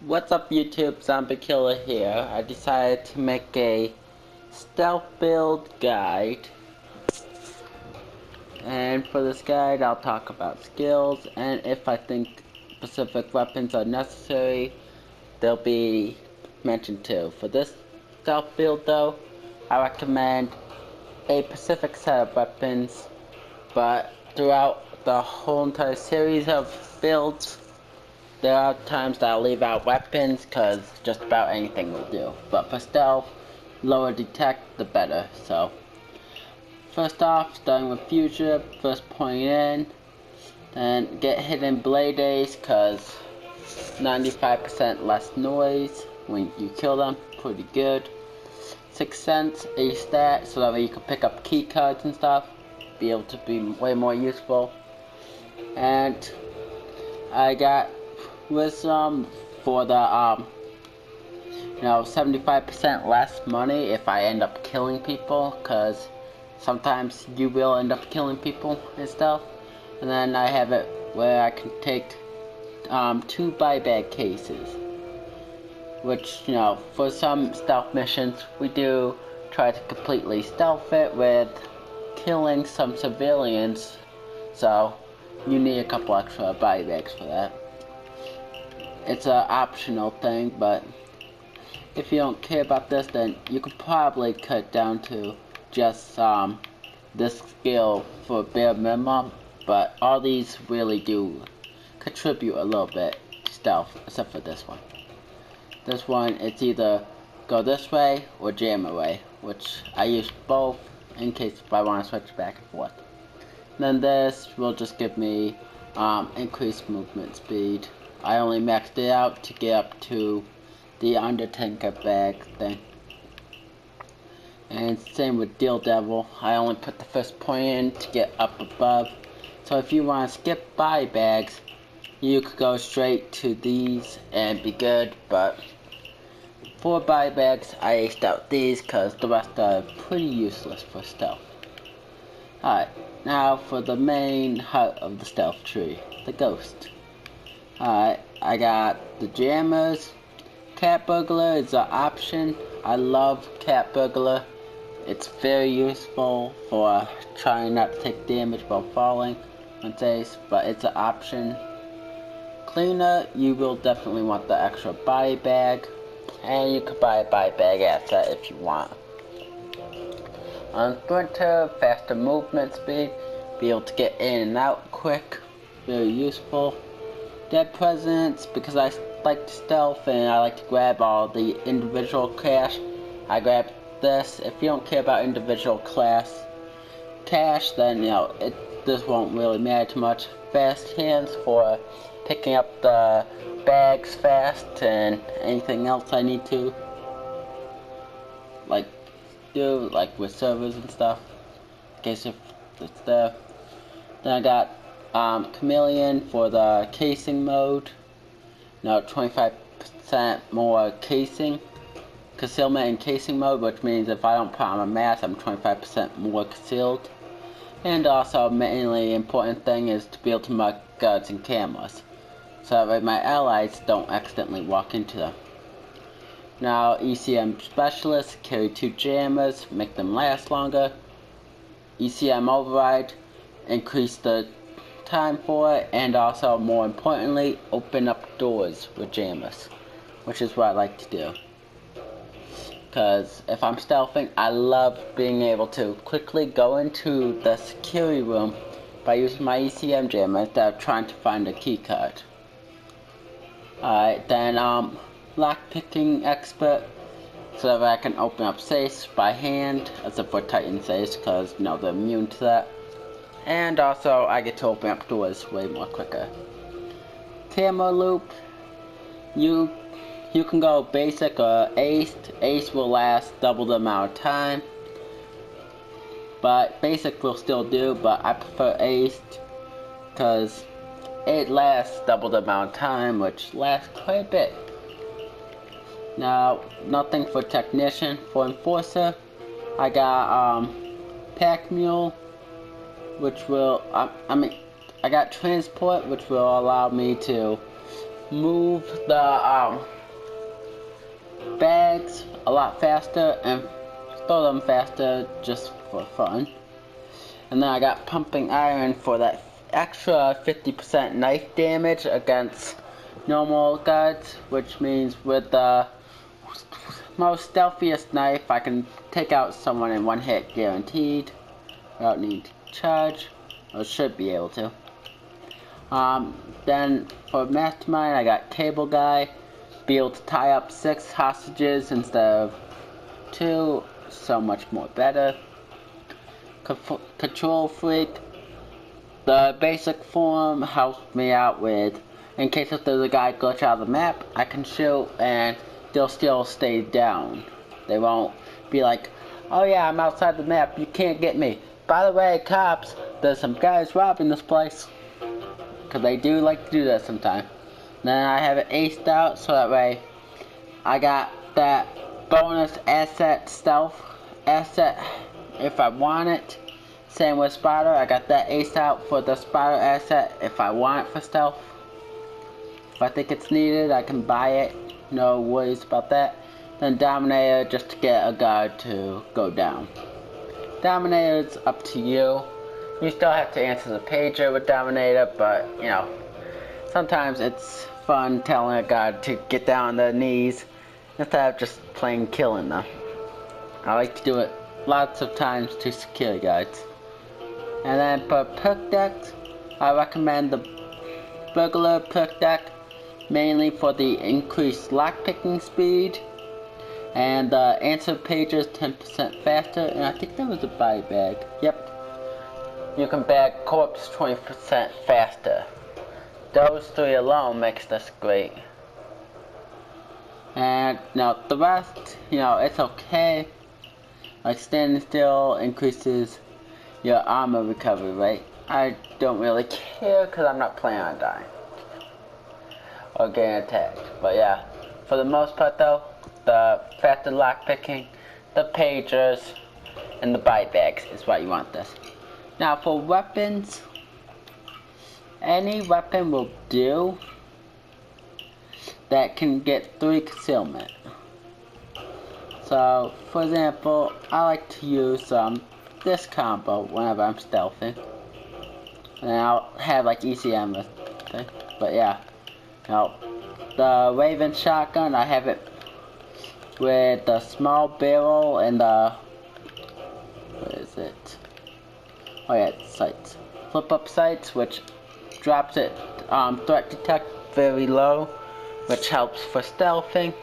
What's up YouTube, Zombiekillerhere here. I decided to make a stealth build guide. And for this guide I'll talk about skills, and if I think specific weapons are necessary, they'll be mentioned too. For this stealth build though, I recommend a specific set of weapons, but throughout the whole entire series of builds, there are times that I'll leave out weapons because just about anything will do. But for stealth, lower detect, the better. So, first off, starting with fugitive, first point in, then get hidden paydays because 95% less noise when you kill them, pretty good. Sixth sense, a stat, so that way you can pick up key cards and stuff, be able to be way more useful. And I got wisdom for the 75% less money if I end up killing people, because sometimes you will end up killing people and stuff. And then I have it where I can take 2 buyback cases, which, for some stealth missions we do try to completely stealth it with killing some civilians, so you need a couple extra buybacks for that. It's an optional thing, but if you don't care about this, then you could probably cut down to just this skill for bare minimum. But all these really do contribute a little bit to stealth, except for this one. This one, it's either go this way or jam away, which I use both in case if I want to switch back and forth. And then this will just give me increased movement speed. I only maxed it out to get up to the Undertaker bag thing. And same with Deal Devil. I only put the first point in to get up above. So if you want to skip buy bags, you could go straight to these and be good. But for buy bags, I aced out these because the rest are pretty useless for stealth. Alright, now for the main heart of the stealth tree, the ghost. Alright, I got the jammers. Cat burglar is an option. I love cat burglar. It's very useful for trying not to take damage while falling on safe, but it's an option. Cleaner, you will definitely want the extra body bag, and you could buy a body bag asset if you want. On sprinter, faster movement speed, be able to get in and out quick, very useful. Dead presence, because I like to stealth and I like to grab all the individual cash, I grab this. If you don't care about individual cash, then this won't really matter too much. Fast hands for picking up the bags fast and anything else I need to do, like with servers and stuff, in case if it's there. Then I got Chameleon for the casing mode. 25% more casing, concealment in casing mode, which means if I don't put on a mask, I'm 25% more concealed. And also, mainly important thing is to be able to mark guards and cameras, so that my allies don't accidentally walk into them. Now, ECM specialists carry 2 jammers, make them last longer. ECM override, increase the time for it, and also, more importantly, open up doors with jammers, which is what I like to do. Because if I'm stealthing, I love being able to quickly go into the security room by using my ECM jammer instead of trying to find a key card. Alright, then lockpicking expert, so that I can open up safes by hand, except for Titan safes, because they're immune to that. And also, I get to open up doors way more quicker. Camera loop, you can go basic or aced. Ace will last double the amount of time, but basic will still do, but I prefer aced because it lasts double the amount of time, which lasts quite a bit. Now, nothing for technician. For enforcer, I got pack mule, which will I got transport, which will allow me to move the bags a lot faster and throw them faster just for fun. And then I got pumping iron for that extra 50% knife damage against normal guards, which means with the most stealthiest knife I can take out someone in one hit guaranteed without needing to charge, or should be able to. Then for mastermind I got cable guy, be able to tie up 6 hostages instead of 2, so much more better. Control freak, the basic form helps me out with, in case if there's a guy glitch out of the map, I can shoot and they'll still stay down. They won't be like, oh yeah, I'm outside the map, you can't get me. By the way, cops, there's some guys robbing this place. Because they do like to do that sometimes. Then I have it aced out, so that way I got that bonus asset, stealth asset, if I want it. Same with spotter, I got that aced out for the spotter asset if I want it for stealth. If I think it's needed, I can buy it. No worries about that. Then Dominator, just to get a guard to go down. Dominator's up to you. You still have to answer the pager with Dominator, but you know, sometimes it's fun telling a guard to get down on their knees instead of just plain killing them. I like to do it lots of times to secure guards. And then for perk decks, I recommend the Burglar perk deck, mainly for the increased lockpicking speed, and the answer pages 10% faster, and I think that was a buy bag. Yep. You can bag corpse 20% faster. Those 3 alone makes this great. And now the rest, you know, it's okay. Like standing still increases your armor recovery rate. I don't really care because I'm not planning on dying or getting attacked. But yeah, for the most part though, the faster lockpicking, the pagers, and the buy bags is what you want this. Now for weapons, any weapon will do that can get 3 concealment. So for example, I like to use this combo whenever I'm stealthing. And I'll have like ECM with it. But yeah. Now the Raven shotgun, I have it with the small barrel and the, what is it? Oh yeah, it's sights. Flip up sights, which drops it threat detect very low, which helps for stealthing.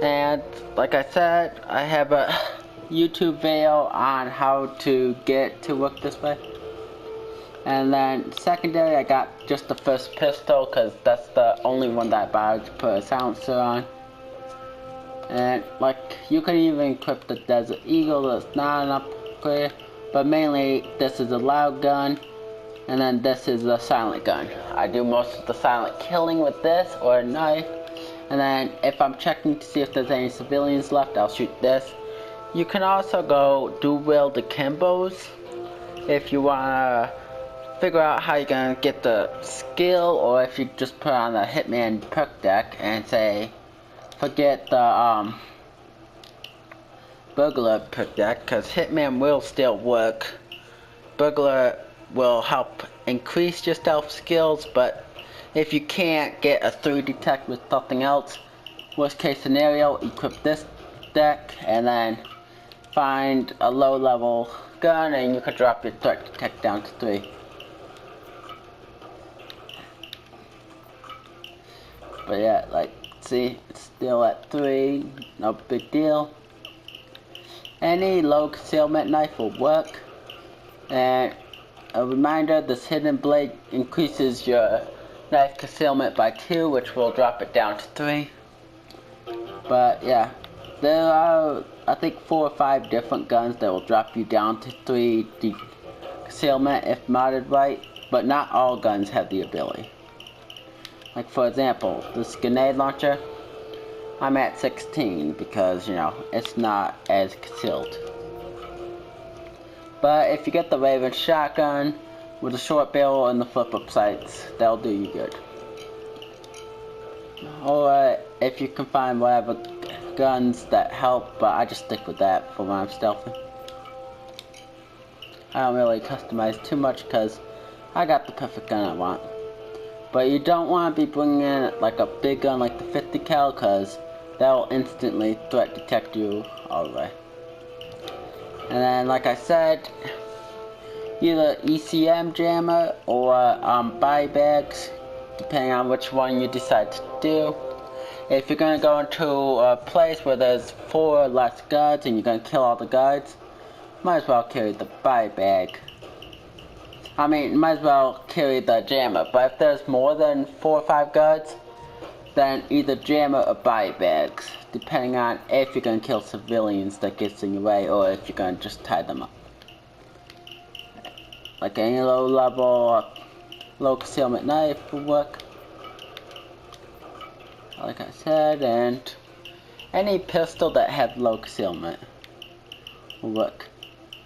And like I said, I have a YouTube video on how to get it to work this way. And then secondary, I got just the first pistol because that's the only one that I bought to put a silencer on. And like you could even equip the Desert Eagle, that's not an upgrade, but mainly this is a loud gun, and then this is a silent gun. I do most of the silent killing with this or a knife, and then if I'm checking to see if there's any civilians left, I'll shoot this. You can also go dual akimbos if you wanna figure out how you're gonna get the skill, or if you just put on the Hitman perk deck and say forget the Burglar perk deck, because Hitman will still work. Burglar will help increase your stealth skills, but if you can't get a 3 detect with something else, worst case scenario, equip this deck and then find a low level gun and you could drop your threat detect down to 3. But yeah, like, see, it's still at 3, no big deal. Any low concealment knife will work. And a reminder, this hidden blade increases your knife concealment by 2, which will drop it down to 3. But yeah, there are, I think, 4 or 5 different guns that will drop you down to 3 concealment if modded right, but not all guns have the ability. Like for example, this grenade launcher, I'm at 16 because, you know, it's not as concealed. But if you get the Raven shotgun with a short barrel and the flip up sights, that'll do you good. or if you can find whatever guns that help, but I just stick with that for when I'm stealthing. I don't really customize too much because I got the perfect gun I want. But you don't want to be bringing in like a big gun like the 50 cal, because that will instantly threat detect you alright. And then, like I said, either ECM jammer or buy bags, depending on which one you decide to do. If you're going to go into a place where there's 4 or less guards and you're going to kill all the guards, might as well carry the buy bag. I mean, might as well carry the jammer, but if there's more than 4 or 5 guards, then either jammer or buy bags, depending on if you're going to kill civilians that gets in your way or if you're going to just tie them up. Like any low level, low concealment knife will work, like I said, and any pistol that has low concealment will work.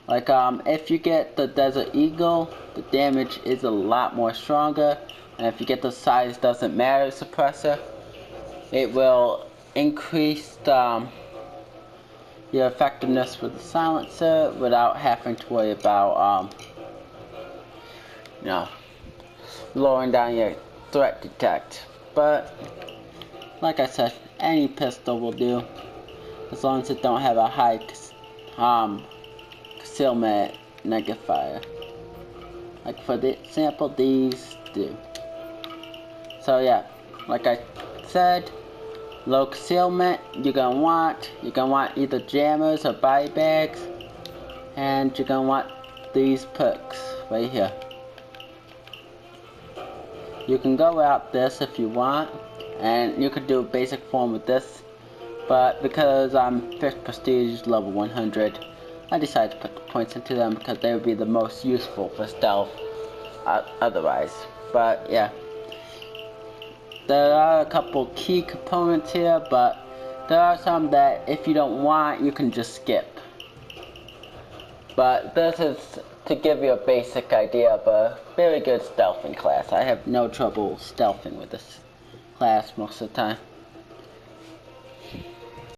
Like if you get the Desert Eagle, the damage is a lot more stronger, and if you get the size doesn't matter suppressor, it will increase your effectiveness with the silencer without having to worry about lowering down your threat detect. But like I said, any pistol will do, as long as it don't have a high concealment negative fire. Like for the example, these do. So yeah, like I said, low concealment you're gonna want either jammers or body bags, and you're gonna want these perks right here. You can go out this if you want, and you could do a basic form with this, but because I'm 5th prestige level 100, I decided to put the points into them because they would be the most useful for stealth otherwise. But yeah, there are a couple key components here, but there are some that if you don't want, you can just skip. But this is to give you a basic idea of a very good stealthing class. I have no trouble stealthing with this class most of the time.